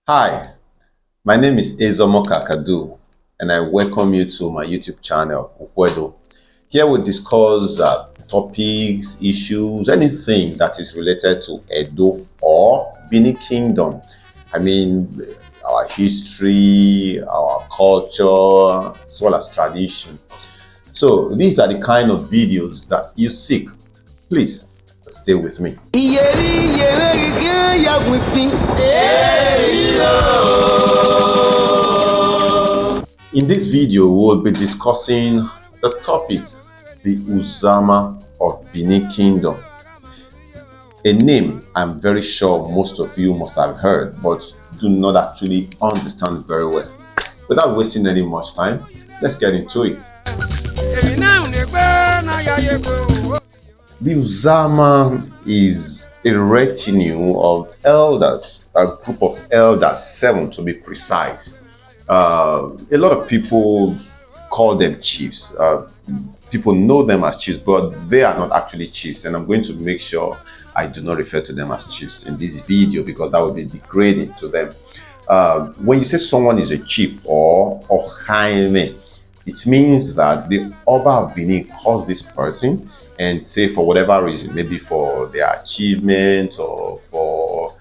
Hi, my name is Uzama of and I welcome you to my YouTube channel, Ukwedo. Here we discuss topics, issues, anything that is related to Edo or Benin Kingdom. I mean, our history, our culture, as well as tradition. So these are the kind of videos that you seek. Please stay with me. In this video, we'll be discussing the topic, the Uzama of Benin Kingdom. A name I'm very sure most of you must have heard, but do not actually understand very well. Without wasting any much time, let's get into it. The Uzama is a retinue of elders, a group of elders, 7 to be precise. A lot of people call them chiefs. People know them as chiefs, but they are not actually chiefs. And I'm going to make sure I do not refer to them as chiefs in this video because that would be degrading to them. When you say someone is a chief or Jaime, it means that the Oba of Benin calls this person and say for whatever reason, maybe for their achievement or for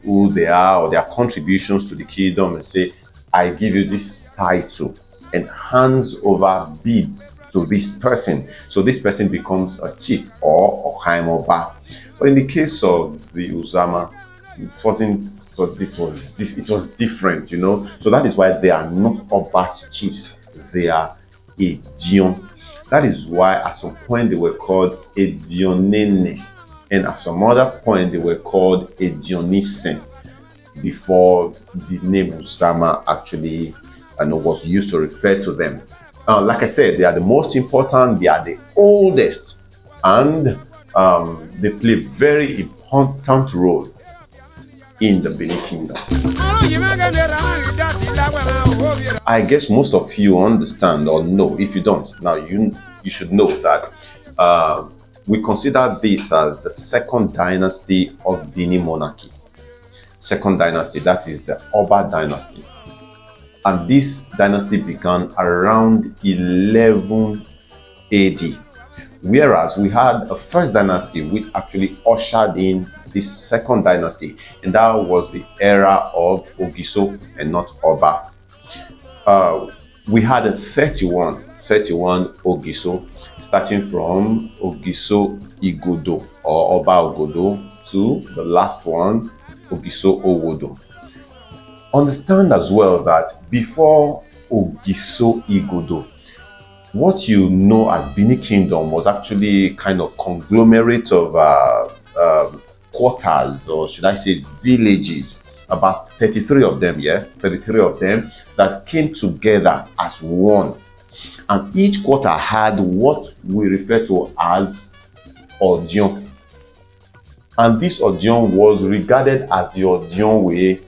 who they are or their contributions to the kingdom, and say, I give you this title, and hands over beads to this person. So this person becomes a chief or Ohaim Oba. But in the case of the Uzama, it wasn't. So it was different, you know. So that is why they are not Oba's chiefs. They are Edion. That is why at some point they were called Edionene, and at some other point they were called Edionisen, before the name Uzama actually was used to refer to them. Like I said, they are the most important, they are the oldest, and they play a very important role in the Benin Kingdom. I guess most of you understand or know. If you don't, now you should know that we consider this as the second dynasty of Benin monarchy. Second dynasty, that is the Oba dynasty. And this dynasty began around 11 AD. Whereas we had a first dynasty which actually ushered in this second dynasty, and that was the era of Ogiso and not Oba. We had a 31 Ogiso, starting from Ogiso Igodo or Oba Ogodo to the last one, Ogiso Owodo. Understand as well that before Ogiso Igodo, what you know as Benin Kingdom was actually kind of conglomerate of quarters, or should I say villages, about 33 of them, 33 of them that came together as one. And each quarter had what we refer to as Odion. And this Odion was regarded as the Odion way.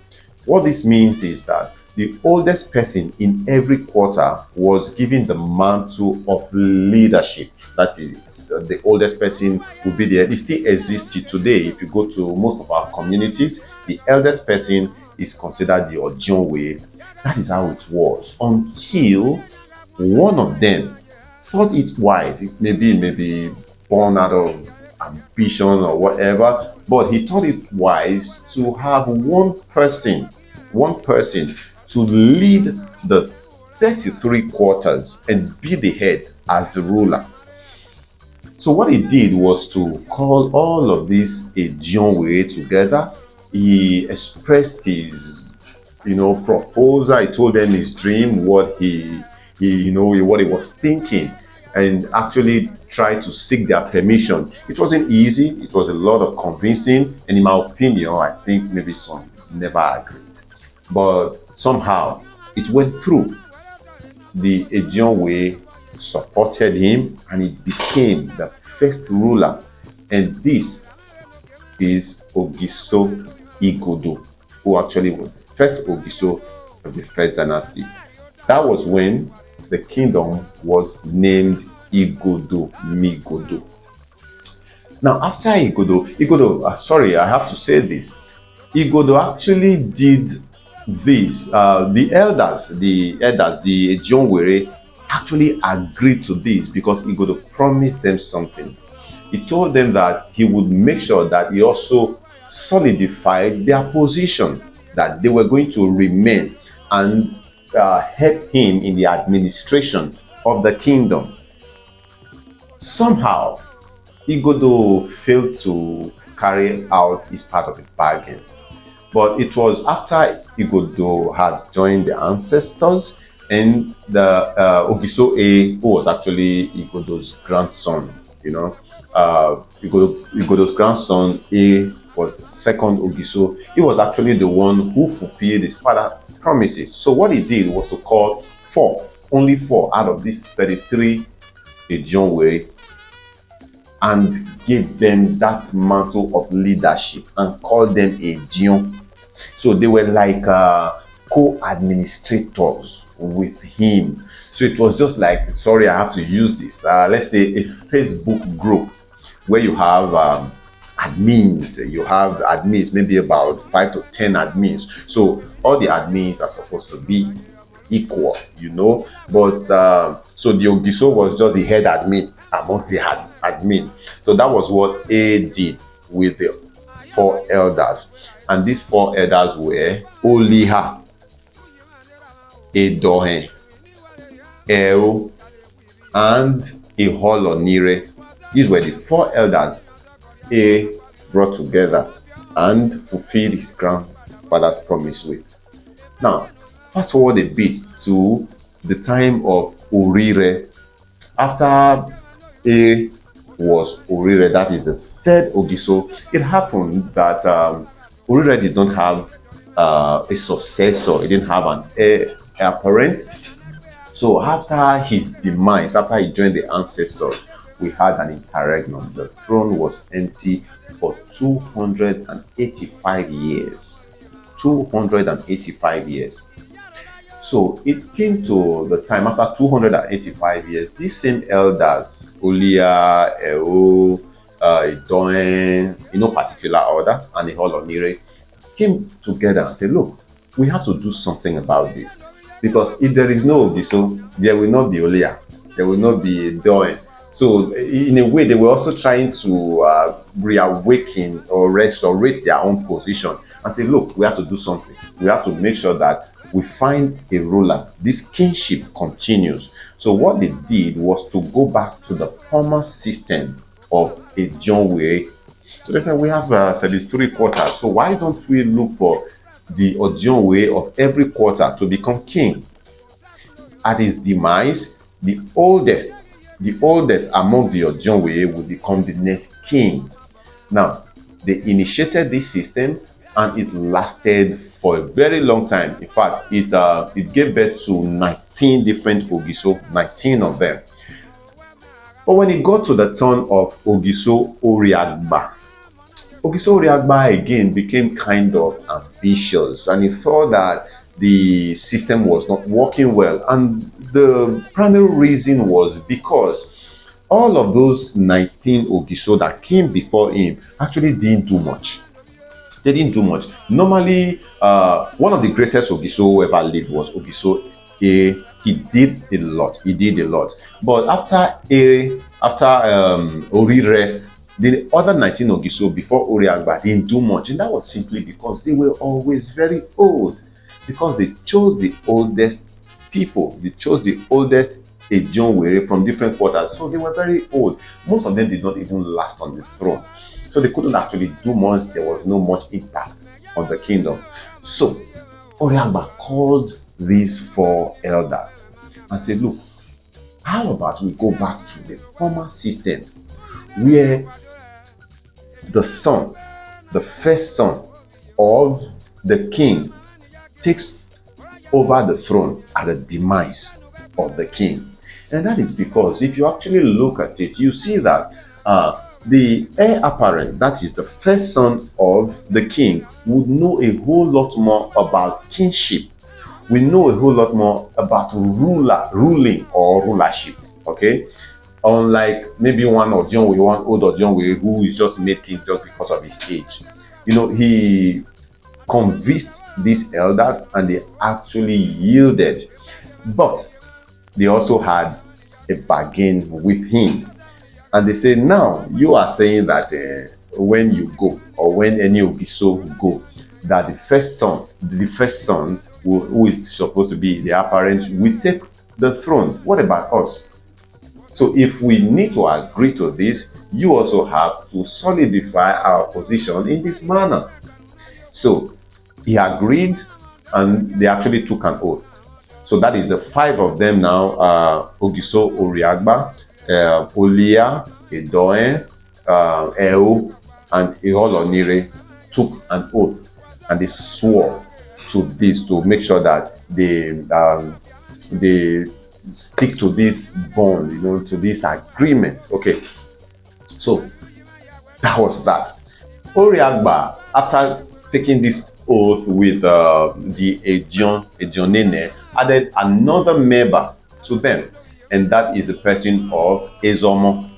What this means is that the oldest person in every quarter was given the mantle of leadership. That is, the oldest person will be there. It still exists today. If you go to most of our communities, the eldest person is considered the Odion way. That is how it was until one of them thought it wise. It may be born out of ambition or whatever, but he thought it wise to have one person to lead the 33 quarters and be the head as the ruler. So what he did was to call all of this Ejionwe together. He expressed his, proposal. He told them his dream, what he was thinking, and actually tried to seek their permission. It wasn't easy. It was a lot of convincing, and in my opinion, I think maybe some never agreed. But somehow it went through. The Ejionwe supported him, and he became the first ruler. And this is Ogiso Igodo, who actually was the first Ogiso of the first dynasty. That was when the kingdom was named Igodo Migodo. Now, after Igodo, sorry, I have to say this. Igodo actually did this. The John Were actually agreed to this because Igodo promised them something. He told them that he would make sure that he also solidified their position, that they were going to remain and help him in the administration of the kingdom. Somehow, Igodo failed to carry out his part of the bargain. But it was after Igodo had joined the ancestors and the Ogiso A, who was actually Igodo's grandson, you know. Igodo's grandson A was the second Ogiso. He was actually the one who fulfilled his father's promises. So what he did was to call only four out of these 33 Ejonwe, and gave them that mantle of leadership and called them a Dion. So they were like co-administrators with him. So it was just like, sorry, I have to use this. Let's say a Facebook group where you have admins. You have admins, maybe about 5 to 10 admins. So all the admins are supposed to be equal, But so the Ogiso was just the head admin amongst the admin. So that was what A did with the four elders. And these four elders were Oliha, Edohe, El, and Iholonire. These were the four elders A brought together and fulfilled his grandfather's promise with. Now, fast forward a bit to the time of Orire. After A was Orire, that is the third Ogiso, it happened that Orire did not have a successor. He didn't have an heir apparent. So after his demise, after he joined the ancestors, we had an interregnum. The throne was empty for 285 years. 285 years. So it came to the time after 285 years, these same elders, Olia, Eo, Idoen, in no particular order, and Iholonire, came together and said, look, we have to do something about this. Because if there is no Ogiso, there will not be Olia, there will not be Idoen. So in a way, they were also trying to reawaken or resurrect their own position and say, look, we have to do something. We have to make sure that we find a ruler. This kingship continues. So what they did was to go back to the former system of a John Way. So they said, we have 33 quarters. So why don't we look for the Ojon way of every quarter to become king? At his demise, the oldest among the Ojon way would become the next king. Now, they initiated this system and it lasted for a very long time. In fact, it gave birth to 19 different Ogiso, 19 of them. But when it got to the turn of Ogiso Oriagba, Ogiso Oriagba again became kind of ambitious, and he thought that the system was not working well. And the primary reason was because all of those 19 Ogiso that came before him actually didn't do much. They didn't do much. Normally, one of the greatest Ogiso who ever lived was Ogiso A. He did a lot. But after Orire, the other 19 Ogiso before Oriagba didn't do much. And that was simply because they were always very old. Because they chose the oldest people. They chose the oldest Ejonwere from different quarters. So they were very old. Most of them did not even last on the throne. So they couldn't actually do much. There was no much impact on the kingdom. So Oriagba called these four elders and said, look, how about we go back to the former system where the son, the first son of the king, takes over the throne at the demise of the king. And that is because if you actually look at it, you see that the heir apparent, that is the first son of the king, would know a whole lot more about kingship. We know a whole lot more about ruling or rulership. Okay, unlike maybe one old Ojonwe who is just made king just because of his age. He convinced these elders and they actually yielded. But they also had a bargain with him. And they say, now you are saying that when you go, or when any Ogiso go, that the first son who is supposed to be the apparent will take the throne. What about us? So if we need to agree to this, you also have to solidify our position in this manner. So he agreed, and they actually took an oath. So that is the five of them now: Ogiso Oriagba, Olia, Edoen, Eo, and Iholonire took an oath, and they swore to this, to make sure that they stick to this bond, to this agreement. Okay, so that was that. Oriagba, after taking this oath with the Ejionene, added another member to them, and that is the person of Ezomo.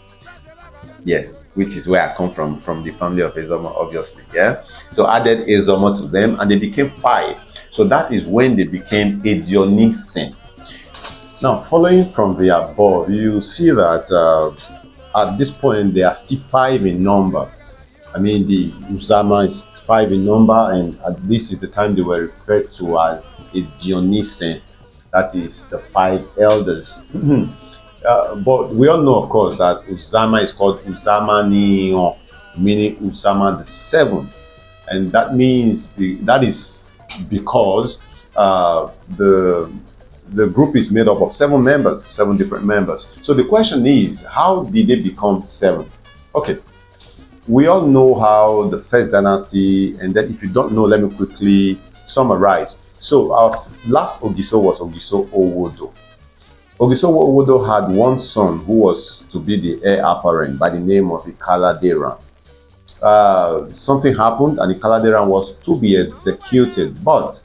Yeah, which is where I come from the family of Ezomo, obviously. Yeah, so added Ezomo to them, and they became five. So that is when they became Edionisen. Now, following from the above, you see that at this point they are still five in number. I mean, the Uzama is five in number, and this is the time they were referred to as a Dionysian, that is the five elders. But we all know, of course, that Uzama is called Uzama Nion, meaning Uzama the seventh, and that is because the group is made up of seven members, seven different members. So the question is, how did they become seven? Okay, we all know how the first dynasty, and then if you don't know, let me quickly summarize. So our last Ogiso was Ogiso Owodo. Ogiso Owodo had one son who was to be the heir apparent by the name of Ikaladeran. Something happened and Ikaladeran was to be executed, but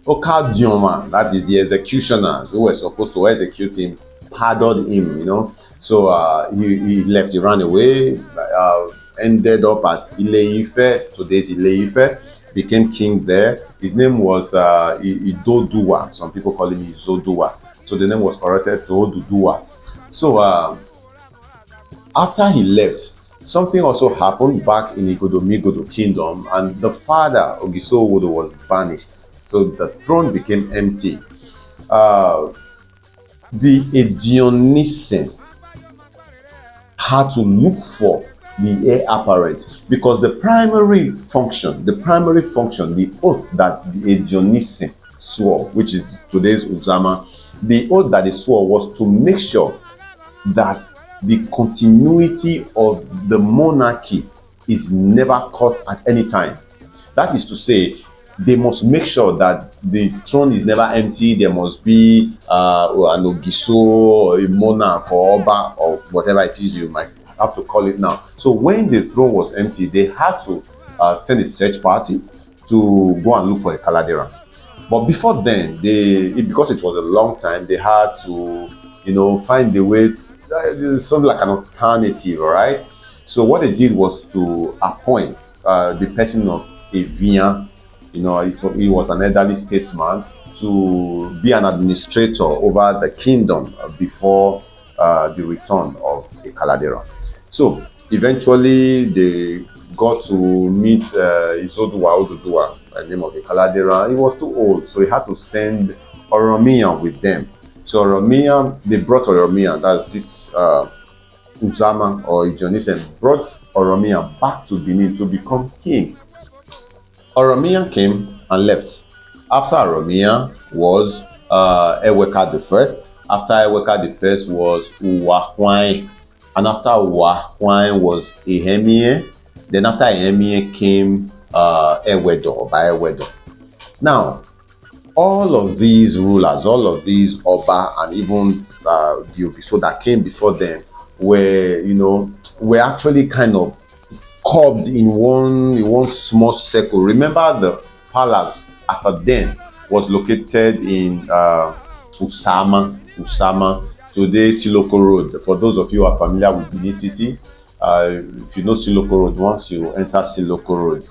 Okadioma, that is the executioners who were supposed to execute him, pardoned him. So he left, he ran away, ended up at Ile-Ife, today's Ile-Ife, became king there. His name was Idodua. Some people call him Izodua. So the name was corrected to Odudua. So after he left, something also happened back in Igodomigodo Kingdom, and the father, Ogiso Owodo, was banished. So the throne became empty. The Edionisen had to look for the heir apparent, because the primary function, the oath that the Edionisen swore, which is today's Uzama, the oath that they swore was to make sure that the continuity of the monarchy is never cut at any time. That is to say, they must make sure that the throne is never empty. There must be an Ogiso, or a monarch, or Oba, or whatever it is you might have to call it now. So when the throne was empty, they had to send a search party to go and look for a Kaladeran. But before then, because it was a long time, they had to, find a way, something like an alternative, all right? So what they did was to appoint the person of Evian. He was an elderly statesman, to be an administrator over the kingdom before the return of a Kaladeran. So eventually they got to meet Izodua Odudua by the name of a Kaladeran. He was too old, so he had to send Oromiyan with them. So they brought Oromiyan, that's this Uzama or Ijionisen, brought Oromiyan back to Benin to become king. Oromiyan came and left. After Oromiyan was Eweka the First. After Eweka the First was Uwahwan. And after Uwahwan was Ehemie. Then after Ehemie came Ewedo, by Ewedo. Now, all of these rulers, all of these Oba, and even the Ogiso that came before them were actually kind of curbed in one small circle. Remember, the palace Asaden was located in Usama, today Siloko Road. For those of you who are familiar with Benin City, if you know Siloko Road, once you enter Siloko Road,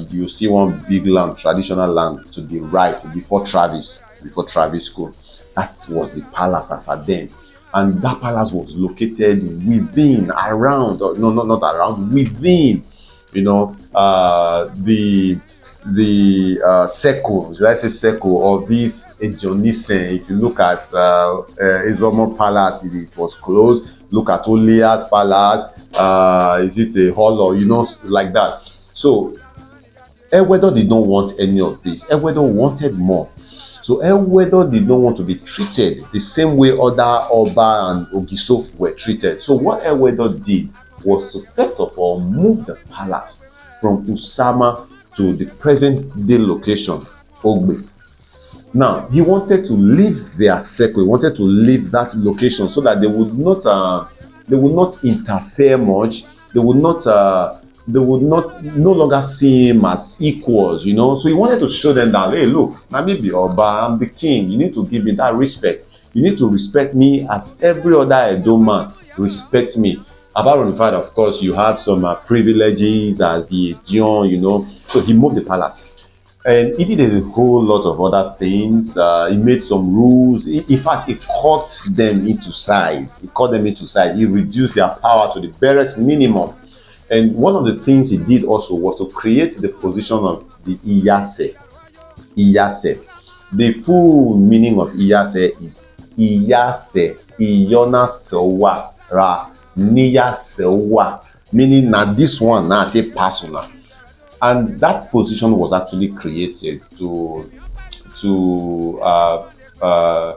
You see one big land, traditional land to the right before Travis School. That was the palace as at then. And that palace was located within, around, or no, not around, within, the circle, should I say circle of this Ejionisen. If you look at Uzama Palace, it was closed. Look at Olia's Palace. Is it a hall or like that? So Ewedo did not want any of this. Ewedo wanted more. So Ewedo did not want to be treated the same way other Oba and Ogiso were treated. So what Ewedo did was to first of all move the palace from Usama to the present day location, Ogbe. Now he wanted to leave their circle, he wanted to leave that location so that they would not interfere much, they would not no longer see him as equals, So he wanted to show them that, hey, look, na me be Oba, I'm the king. You need to give me that respect. You need to respect me as every other Edo man respects me. Apart from the fact, of course, you have some privileges as the Ejion, So he moved the palace. And he did a whole lot of other things. He made some rules. In fact, he cut them into size. He reduced their power to the barest minimum. And one of the things he did also was to create the position of the Iyase. Iyase. The full meaning of Iyase is Iyase, Iyona Sewa, Ra, Niya Sewa. Meaning that this one now take personal. And that position was actually created to uh, uh,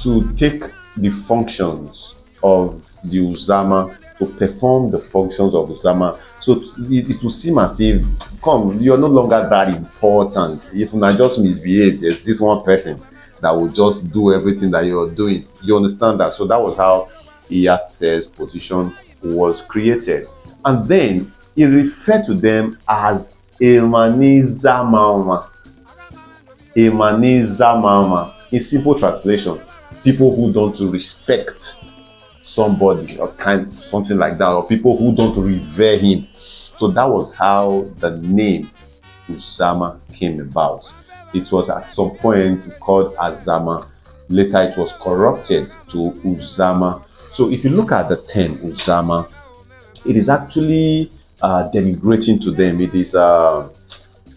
to take the functions of the Uzama, to perform the functions of Uzama. So it will seem as if, come, you're no longer that important. If you just misbehave, there's this one person that will just do everything that you're doing. You understand that? So that was how Iyase's position was created. And then he referred to them as Emaniza Mama. Emaniza Mama. In simple translation, people who don't respect somebody or something like that, or people who don't revere him. So that was how the name Uzama came about. It was at some point called Azama. Later it was corrupted to Uzama. So if you look at the term Uzama, it is actually denigrating to them.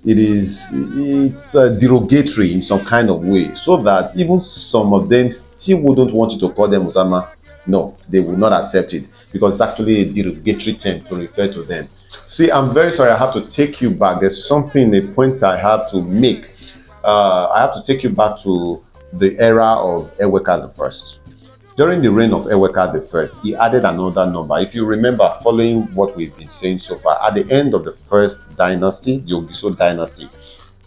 It's derogatory in some kind of way, so that even some of them still wouldn't want you to call them Uzama. No, they will not accept it because it's actually a derogatory term to refer to them. See, I'm very sorry, I have to take you back. There's something, a point I have to make. I have to take you back to the era of Eweka the First. During the reign of Eweka the First, he added another number. If you remember, following what we've been saying so far, at the end of the first dynasty, the Ogiso dynasty,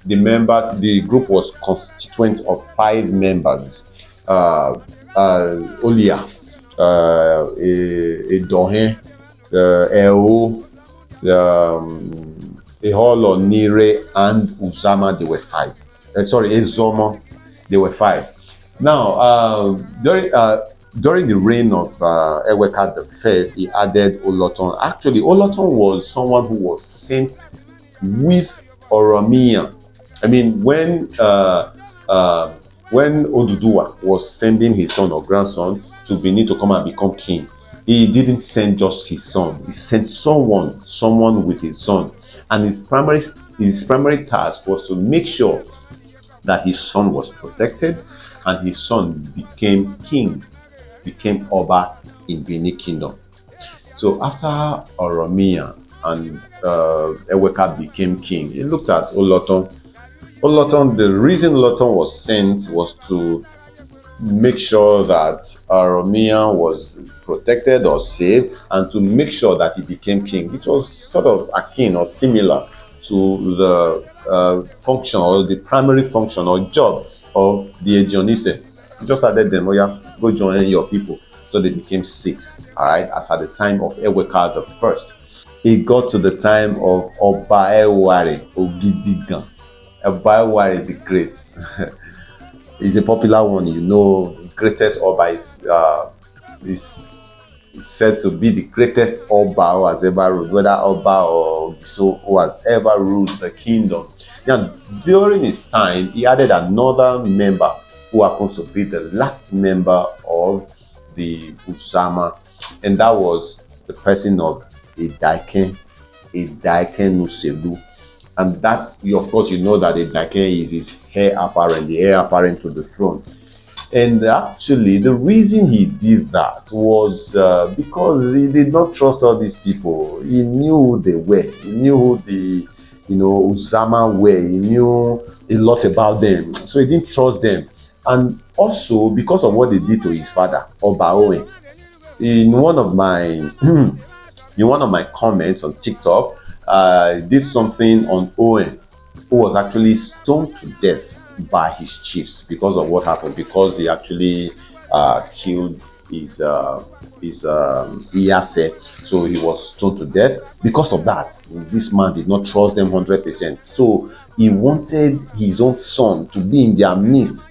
the group was constituent of 5 members. Olia, Edohe, Eo, Eholo, Nire, and Uzama. They were 5. Ezomo, they were 5. Now, during the reign of Eweka the First, he added Oloton. Actually, Oloton was someone who was sent with Oromia. I mean, when Oduduwa was sending his son or grandson to Benin to come and become king, he didn't send just his son. He sent someone with his son, and his primary task was to make sure that his son was protected, and his son became Oba in Benin Kingdom. So after Oromia and Eweka became king, he looked at Oloton. The reason Oloton was sent was to make sure that Oromia was protected or safe, and to make sure that he became king. It was sort of akin or similar to the function, or the primary function or job of the Ejionise. He just added them, oh yeah, go join your people. So they became 6, all right, as at the time of Eweka the First. It got to the time of Oba Eware Ogidigan. Oba Eware the Great. Is a popular one, the greatest Oba is said to be the greatest Oba who has ever ruled, whether Oba or Giso who has ever ruled the kingdom. Now, during his time, he added another member who happens to be the last member of the Uzama, and that was the person of Edaiken Nuselu. And that, of course, you know that Edaiken is his heir apparent, the heir apparent to the throne. And actually, the reason he did that was because he did not trust all these people. He knew who they were. He knew who the, Uzama were. He knew a lot about them. So he didn't trust them. And also, because of what they did to his father, Oba Owen, in one of my in one of my comments on TikTok, I did something on Owen, who was actually stoned to death by his chiefs because of what happened, because he actually killed his Iyase. So he was stoned to death. Because of that, this man did not trust them 100%. So he wanted his own son to be in their midst.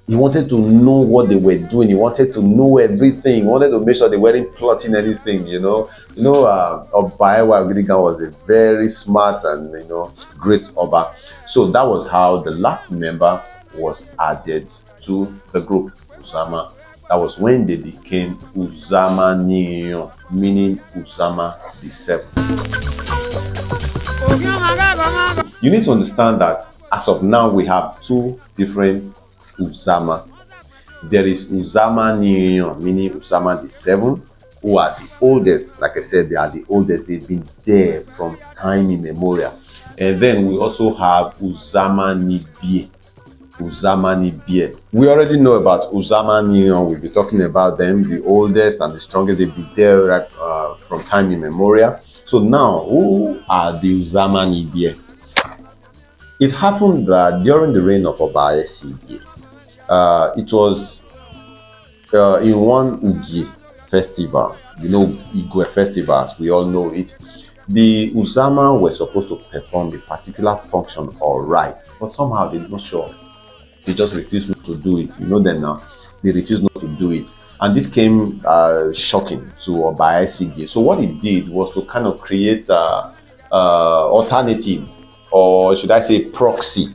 He wanted to know what they were doing. He wanted to know everything. He wanted to make sure they weren't plotting anything, Obaewa Gidigan was a very smart and, great Oba. So that was how the last member was added to the group, Uzama. That was when they became Uzama Niyon, meaning Uzama the Seventh. You need to understand that as of now, we have two different Uzama. There is Uzama Niyon, meaning Uzama the Seventh, who are the oldest. Like I said, they are the oldest. They've been there from time immemorial. And then we also have Uzama Nibie. Uzama Nibie. We already know about Uzama Niyon. We'll be talking about them, the oldest and the strongest. They've been there from time immemorial. So now, who are the Uzama Nibie? It happened that during the reign of Oba Esige, it was in one Ugi festival, Igwe festivals, we all know it. The Uzama were supposed to perform a particular function or rite, but somehow they did not show up. They just refused not to do it. You know them now. They refused not to do it. And this came shocking to Oba Esige. So what he did was to kind of create alternative, or should I say proxy,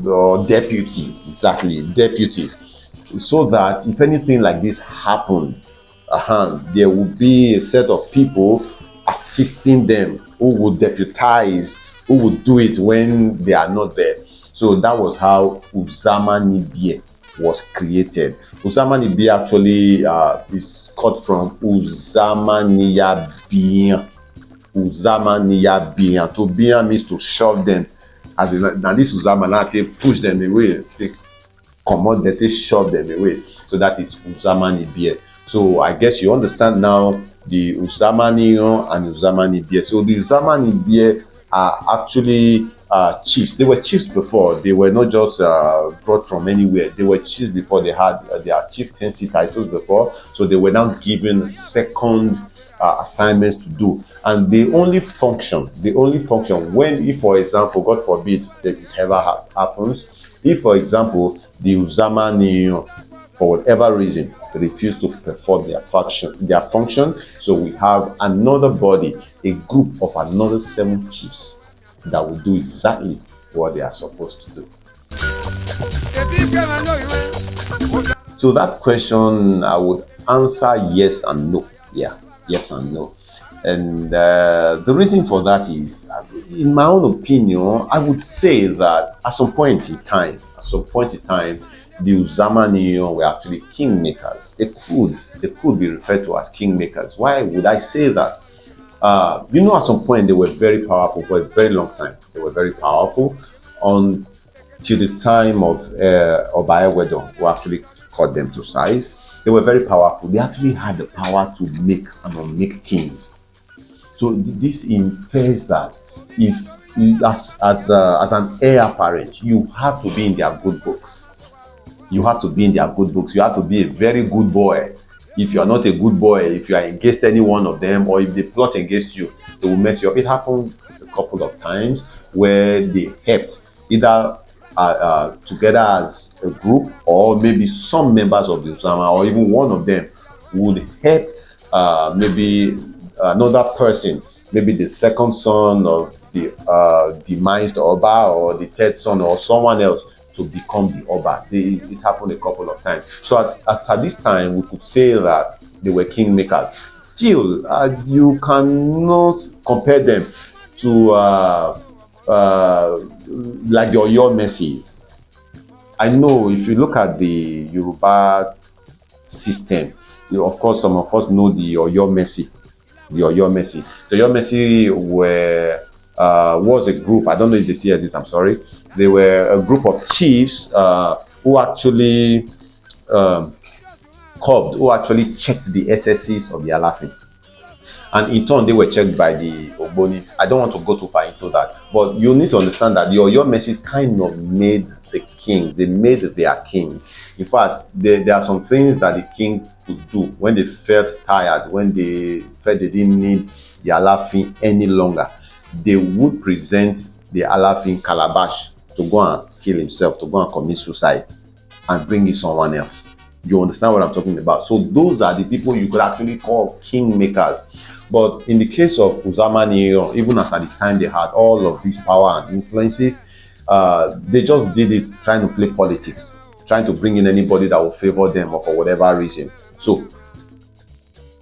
or deputy, so that if anything like this happened, there would be a set of people assisting them who would deputize, who would do it when they are not there. So that was how Uzama Nibie was created. Uzama Nibie actually is cut from Uzama Niya Biyan. Uzama Niya Biyan. To Biyan means to shove them. As in, now this Uzama now they push them away, they command them, they shove them away. So that is Uzama Nibie. So I guess you understand now the Uzama Niyon and Uzama Nibie. So the Uzama Nibie are actually chiefs. They were chiefs before. They were not just brought from anywhere. They were chiefs before. They had their chieftaincy titles before. So they were now given second assignments to do, and they only function when, if for example, God forbid that it ever happens, if for example the Uzama Niyon, for whatever reason, they refuse to perform their function, so we have another body, a group of another 7 chiefs that will do exactly what they are supposed to do. So that question, I would answer yes and no. Yes and no. And the reason for that is, in my own opinion, I would say that at some point in time, the Uzama Niyon were actually kingmakers. They could be referred to as kingmakers. Why would I say that? At some point they were very powerful for a very long time. They were very powerful until the time of Oba Ewedon, who actually cut them to size. They were very powerful. They actually had the power to make and unmake kings. So this infers that if, as an heir apparent, you have to be in their good books. You have to be in their good books. You have to be a very good boy. If you are not a good boy, if you are against any one of them, or if they plot against you, they will mess you up. It happened a couple of times where they helped either together as a group, or maybe some members of the Uzama, or even one of them would help maybe another person, maybe the second son of the demised Oba, or the third son, or someone else to become the Oba. It happened a couple of times. So at this time, we could say that they were kingmakers. Still, you cannot compare them to like the Oyo Mercies. I know if you look at the Yoruba system, of course, some of us know the Oyo Mercy. The Oyo Mercy. The Oyo Mercy was a group. I don't know if they still exist. I'm sorry. They were a group of chiefs who actually who actually checked the SSCs of the Alafin, and in turn they were checked by the Ogboni. I don't want to go too far into that, but you need to understand that the Oyo Mercies kind of made the kings. They made their kings. In fact, there are some things that the king could do when they felt tired, when they felt they didn't need the Alafin any longer. They would present the Alafin calabash to go and kill himself, to go and commit suicide, and bring in someone else. You understand what I'm talking about? So those are the people you could actually call kingmakers. But in the case of Uzama Neo, even as at the time they had all of these power and influences, they just did it trying to play politics, trying to bring in anybody that will favor them or for whatever reason. So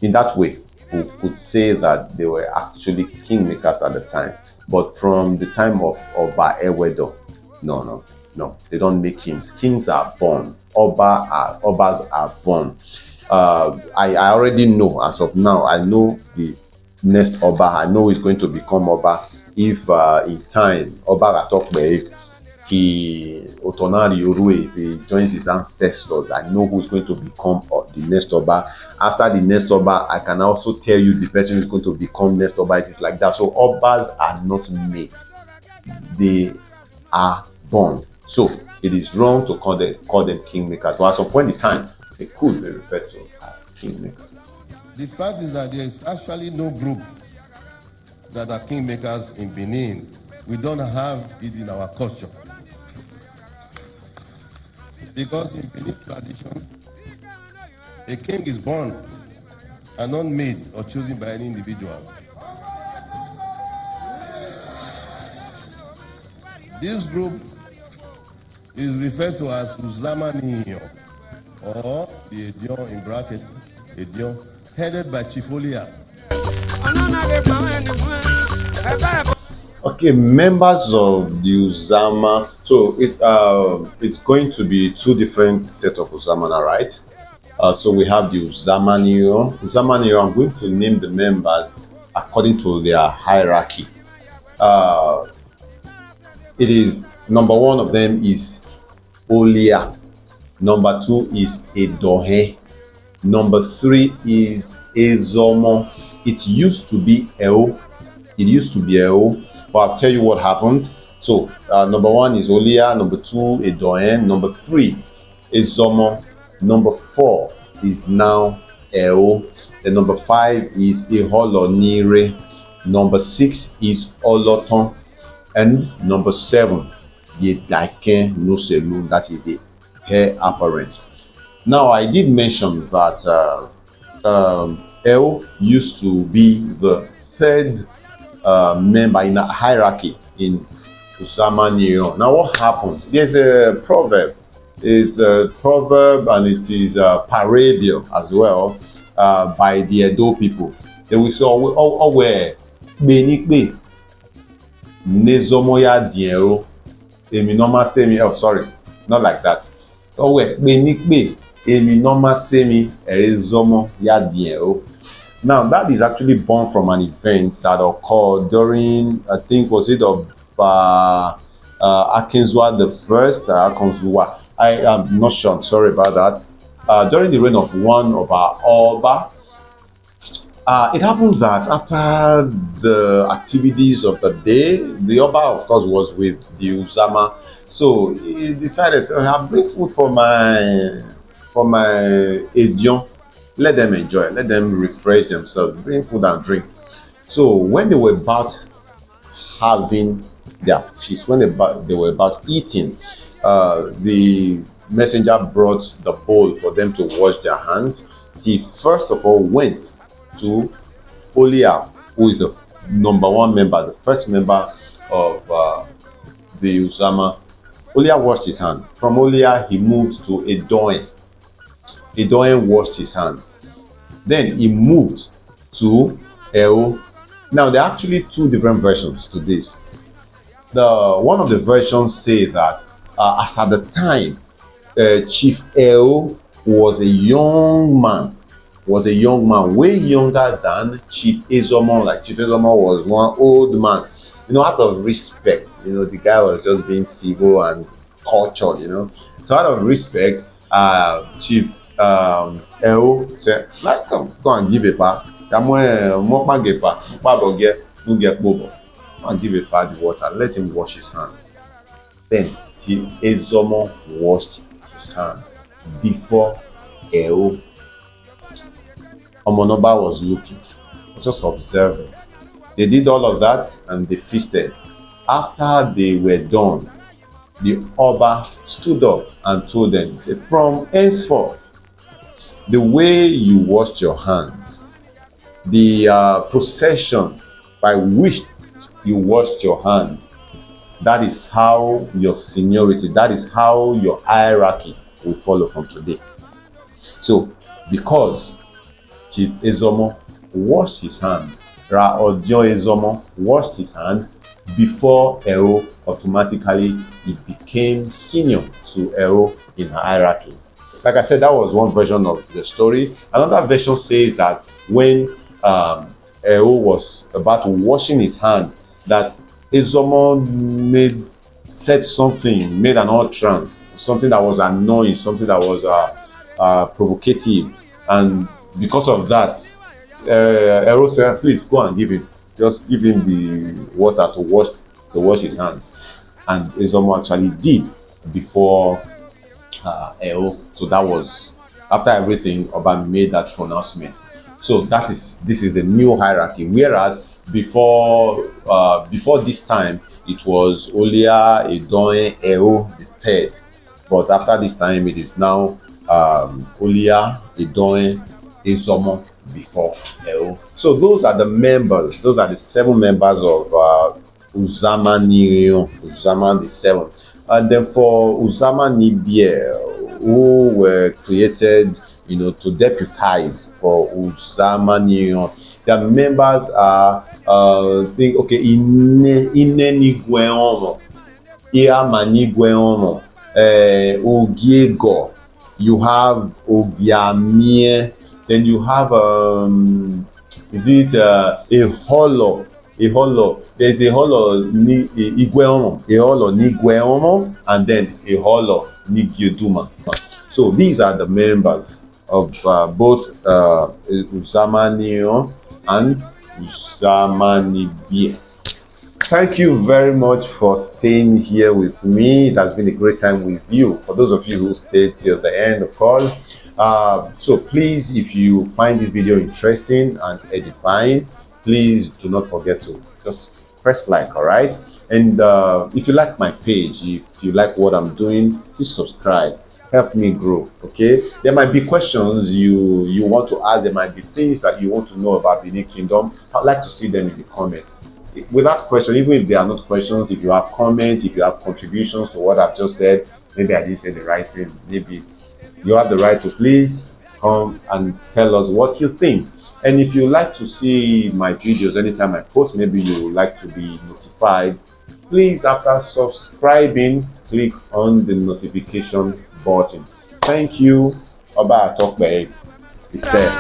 in that way, we could say that they were actually kingmakers at the time. But from the time of Oba Ewedo, no, they don't make kings. Kings are born. Obas are born. I already know, as of now, I know the next Oba. I know he's going to become Oba if in time Oba Ratokbe, he Otonari Orue, if he joins his ancestors. I know who's going to become the next Oba. After the next Oba, I can also tell you the person who's going to become next Oba. It is like that. So Obas are not made, they are born. So it is wrong to call them kingmakers. But at some point in time, they could be referred to as kingmakers. The fact is that there is actually no group that are kingmakers in Benin. We don't have it in our culture. Because in Benin tradition, a king is born and not made or chosen by any individual. This group is referred to as Uzama or the Edion in bracket, Edion, headed by Chifolia. Okay, members of the Uzama. So it's going to be two different set of Uzama now, right? So we have the Uzama Neo. Uzama Neo, I'm going to name the members according to their hierarchy. It is number one of them is Olia. Number two is Edohe. Number three is Ezomo. It used to be El. It used to be El, but I'll tell you what happened. So number one is Olia. Number two, Edohe. Number three, Ezomo. Number four is now El. Then number five is Eholonire. Number six is Oloton. And number seven, the Daiken no Saloon, that is the hair apparent. Now, I did mention that El used to be the third member in a hierarchy in Uzama Neo. Now, what happened? There's a proverb. It's a proverb, and it is parable as well by the Edo people. They will say, "Oh, where Benikbe Nezomoya Diero." Emi normal say me. Oh, sorry, not like that. Oh, where Benikbe Emi normal say me Erezomo Ya Diero. Now, that is actually born from an event that occurred during, I think, was it of Akinzua the first, Akinzua. I am not sure. I'm sorry about that. During the reign of one of our Oba, it happened that after the activities of the day, the Oba, of course, was with the Uzama. So he decided, so I'll bring food for my Edion. Let them enjoy, let them refresh themselves, bring food and drink. So when they were about having their feast, when they were about eating, the messenger brought the bowl for them to wash their hands. He first of all went to Olia, who is the number one member, the first member of the Uzama. Olia washed his hand. From Olia, he moved to Edoin. Edoin washed his hand. Then he moved to Eo. Now, there are actually two different versions to this. One of the versions say that as at the time, Chief Eo was a young man, way younger than Chief Ezomo. Like Chief Ezomo was one old man. Out of respect, the guy was just being civil and cultured, So out of respect, Chief Eo said, like, come, go and give a pa. Come and give a pa the water. Let him wash his hands. Then Chief Ezomo washed his hand before Eo. Omonoba was looking, just observing. They did all of that and they feasted. After they were done, the Oba stood up and told them, he said, from henceforth, the way you washed your hands, the procession by which you washed your hands, that is how your seniority, that is how your hierarchy will follow from today. So, because Chief Ezomo washed his hand, Ra Odio Ezomo washed his hand before Eo, automatically he became senior to Eo in her hierarchy. Like I said, that was one version of the story. Another version says that when Eo was about washing his hand, that Ezomo said something, made an utterance, something that was annoying, something that was provocative, and because of that, Ero said, please go and just give him the water to wash his hands. And Ezomo actually did before Ero. So that was after everything. Oba made that pronouncement. So this is the new hierarchy. Whereas before this time, it was Olia, Edoin, Ero the third. But after this time, it is now Olia, Edoin, Ezomo before Eo. So those are the members. Those are the 7 members of Uzama Nirion, Uzama the 7th. And then for Uzama Nibie, who were created, to deputize for Uzama Nirion, their members are Ine Nigweomo, Iama Nigweomo, Ogiego, you have Ogiamie. Then you have is it a holo? There's a holo Nigweomo, and then a holo Nigyoduma. So these are the members of both Uzama Neo and Uzama Nibie. Thank you very much for staying here with me. It has been a great time with you. For those of you who stayed till the end, of course. So please, if you find this video interesting and edifying, please do not forget to just press like, all right? And if you like my page, if you like what I'm doing, please subscribe. Help me grow, okay? There might be questions you want to ask. There might be things that you want to know about Benin Kingdom. I'd like to see them in the comments. Without question, even if they are not questions, if you have comments, if you have contributions to what I've just said, maybe I didn't say the right thing, maybe you have the right to please come and tell us what you think. And if you like to see my videos anytime I post, maybe you would like to be notified, please, after subscribing, click on the notification button. Thank you. Oba Atokbe is said.